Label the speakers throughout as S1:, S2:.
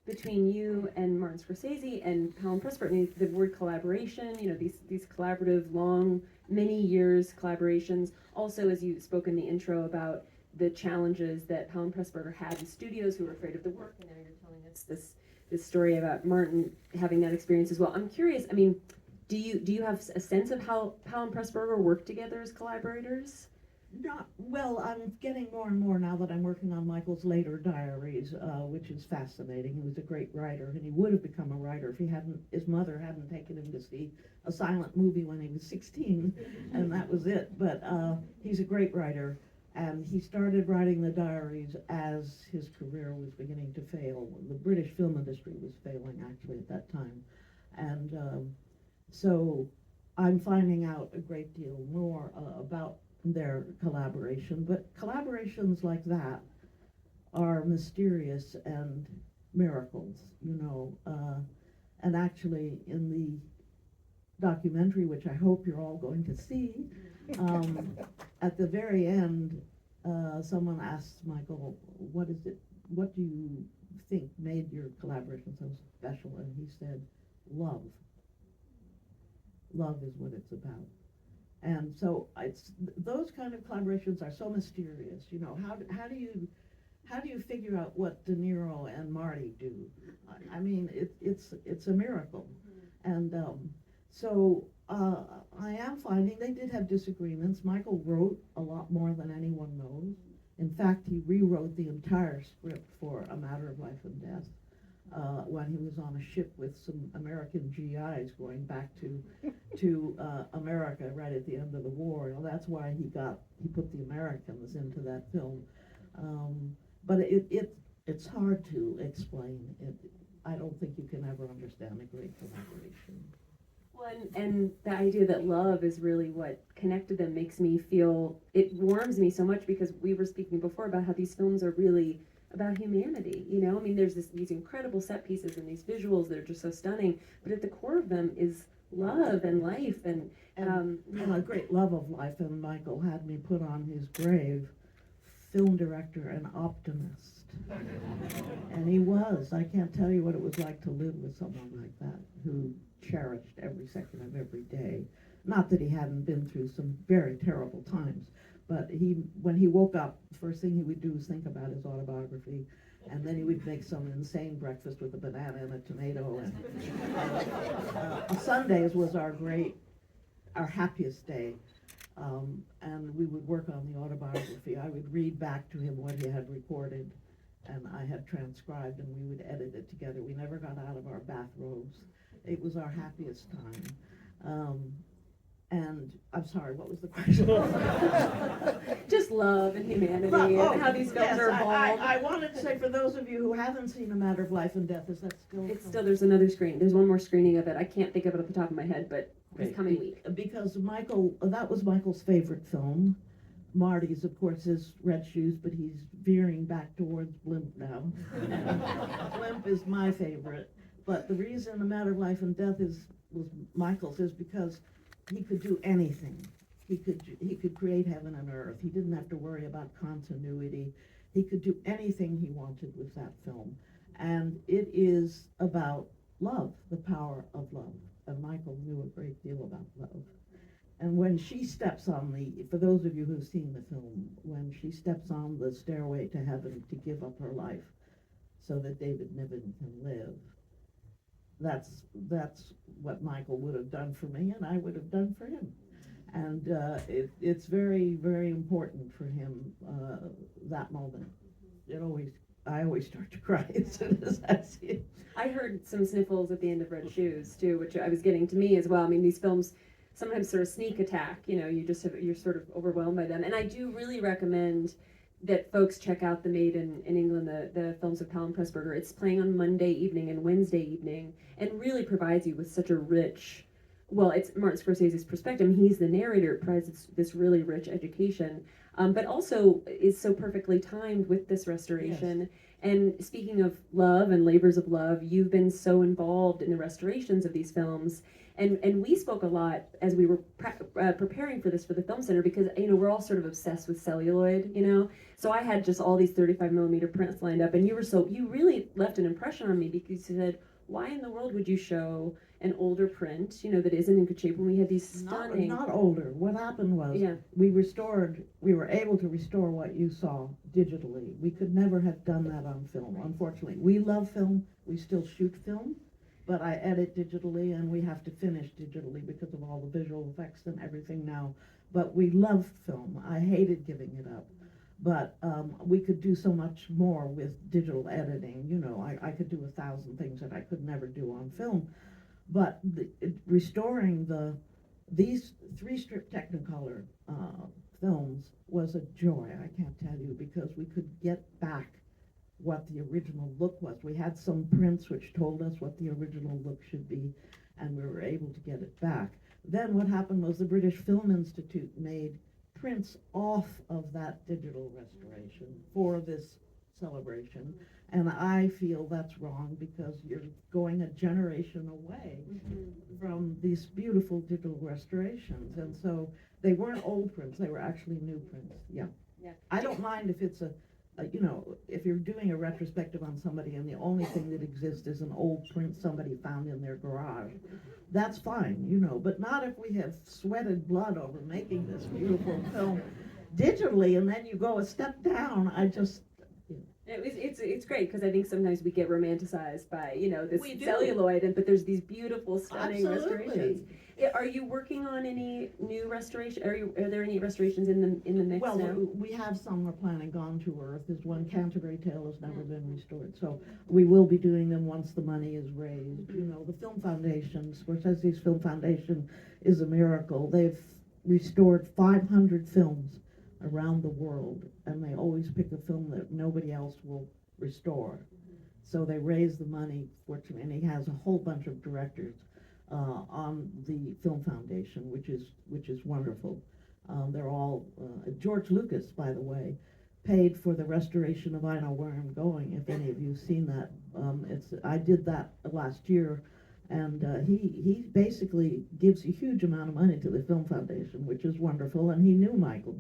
S1: between you and Martin Scorsese and Powell and Pressburger, the word collaboration, these collaborative, long, many years collaborations. Also, as you spoke in the intro about the challenges that Powell and Pressburger had in studios who were afraid of the work, and now you're telling us this story about Martin having that experience as well. I'm curious, I mean, do you have a sense of how Powell and Pressburger work together as collaborators?
S2: Not well. I'm getting more and more now that I'm working on Michael's later diaries, which is fascinating. He was a great writer, and he would have become a writer if his mother hadn't taken him to see a silent movie when he was 16, and that was it. But he's a great writer, and he started writing the diaries as his career was beginning to fail. The British film industry was failing actually at that time, and so I'm finding out a great deal more about their collaboration, but collaborations like that are mysterious and miracles, and actually in the documentary, which I hope you're all going to see, at the very end, someone asks Michael, what do you think made your collaboration so special? And he said, love. Love is what it's about. And so those kind of collaborations are so mysterious. How do you figure out what De Niro and Marty do? I mean, it's a miracle. And so I am finding they did have disagreements. Michael wrote a lot more than anyone knows. In fact, he rewrote the entire script for A Matter of Life and Death when he was on a ship with some American GIs going back to America right at the end of the war. That's why he put the Americans into that film. But it's hard to explain. I don't think you can ever understand a great collaboration.
S1: Well, and the idea that love is really what connected them makes me feel, it warms me so much, because we were speaking before about how these films are really about humanity, I mean, there's these incredible set pieces and these visuals that are just so stunning, but at the core of them is love and life and
S2: a great love of life. And Michael had me put on his grave, film director and optimist. And he was. I can't tell you what it was like to live with someone like that, who cherished every second of every day. Not that he hadn't been through some very terrible times, but when he woke up, the first thing he would do was think about his autobiography, and then he would make some insane breakfast with a banana and a tomato. And Sundays was our happiest day, and we would work on the autobiography. I would read back to him what he had recorded, and I had transcribed, and we would edit it together. We never got out of our bathrobes. It was our happiest time. And I'm sorry, what was the question?
S1: Just love and humanity and how these films are evolved.
S2: I wanted to say, for those of you who haven't seen A Matter of Life and Death, is that still?
S1: It's still, there's another screen. There's one more screening of it. I can't think of it off the top of my head, but it's coming week.
S2: Because that was Michael's favorite film. Marty's, of course, is Red Shoes, but he's veering back towards Blimp now. Blimp is my favorite. But the reason A Matter of Life and Death was Michael's is because he could do anything. He could create heaven and earth. He didn't have to worry about continuity. He could do anything he wanted with that film. And it is about love, the power of love. And Michael knew a great deal about love. And when she steps on for those of you who've seen the film, when she steps on the stairway to heaven to give up her life so that David Niven can live, that's what Michael would have done for me, and I would have done for him. And it's very, very important for him, that moment. I always start to cry as soon as I see it.
S1: I heard some sniffles at the end of Red Shoes too, which I was getting to me as well. I mean, these films sometimes sort of sneak attack, you're sort of overwhelmed by them. And I do really recommend that folks check out The Maid in England, the films of Powell and Pressburger. It's playing on Monday evening and Wednesday evening, and really provides you with such a rich, well, it's Martin Scorsese's perspective. He's the narrator. It provides this really rich education. but also is so perfectly timed with this restoration.
S2: Yes.
S1: And speaking of love and labors of love, you've been so involved in the restorations of these films. And we spoke a lot as we were preparing for this for the Film Center, because we're all sort of obsessed with celluloid, so I had just all these 35 millimeter prints lined up, and you really left an impression on me, because you said, why in the world would you show an older print, that isn't in good shape, when we had these stunning.
S2: Not older. What happened was,
S1: Yeah.
S2: we were able to restore what you saw digitally. We could never have done that on film, unfortunately. We love film, we still shoot film, but I edit digitally, and we have to finish digitally because of all the visual effects and everything now. But we love film. I hated giving it up. But we could do so much more with digital editing. I could do 1,000 things that I could never do on film. But restoring these 3-strip Technicolor films was a joy, I can't tell you, because we could get back what the original look was. We had some prints which told us what the original look should be, and we were able to get it back. Then what happened was the British Film Institute made prints off of that digital restoration for this celebration, and I feel that's wrong, because you're going a generation away from these beautiful digital restorations. And so they weren't old prints, they were actually new prints. Yeah. I don't mind if it's if you're doing a retrospective on somebody and the only thing that exists is an old print somebody found in their garage. That's fine, but not if we have sweated blood over making this beautiful film digitally, and then you go a step down.
S1: It's great, because I think sometimes we get romanticized by this
S2: We do.
S1: celluloid, but there's these beautiful, stunning
S2: Absolutely.
S1: restorations. Are you working on any new restoration? Are there any restorations in the mix
S2: Well,
S1: now?
S2: we have some we're planning. Gone to Earth is one. Canterbury Tale has never been restored, so we will be doing them once the money is raised. The Film Foundation, Scorsese's Film Foundation, is a miracle. They've restored 500 films around the world, and they always pick a film that nobody else will restore. So they raise the money, fortunately, and he has a whole bunch of directors on the Film Foundation, which is wonderful. They're all George Lucas, by the way, paid for the restoration of I Know Where I'm Going. If any of you've seen that, I did that last year, and he basically gives a huge amount of money to the Film Foundation, which is wonderful. And he knew Michael.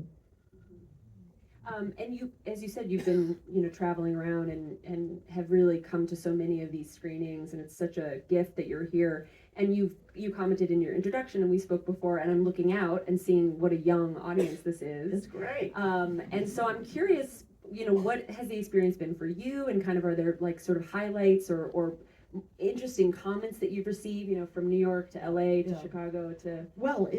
S1: And you, as you said, you've been, traveling around and have really come to so many of these screenings, and it's such a gift that you're here. And you commented in your introduction, and we spoke before, and I'm looking out and seeing what a young audience this is.
S2: It's great.
S1: And so I'm curious, what has the experience been for you, and kind of are there like sort of highlights or interesting comments that you've received, from New York to LA to Chicago to.
S2: Well,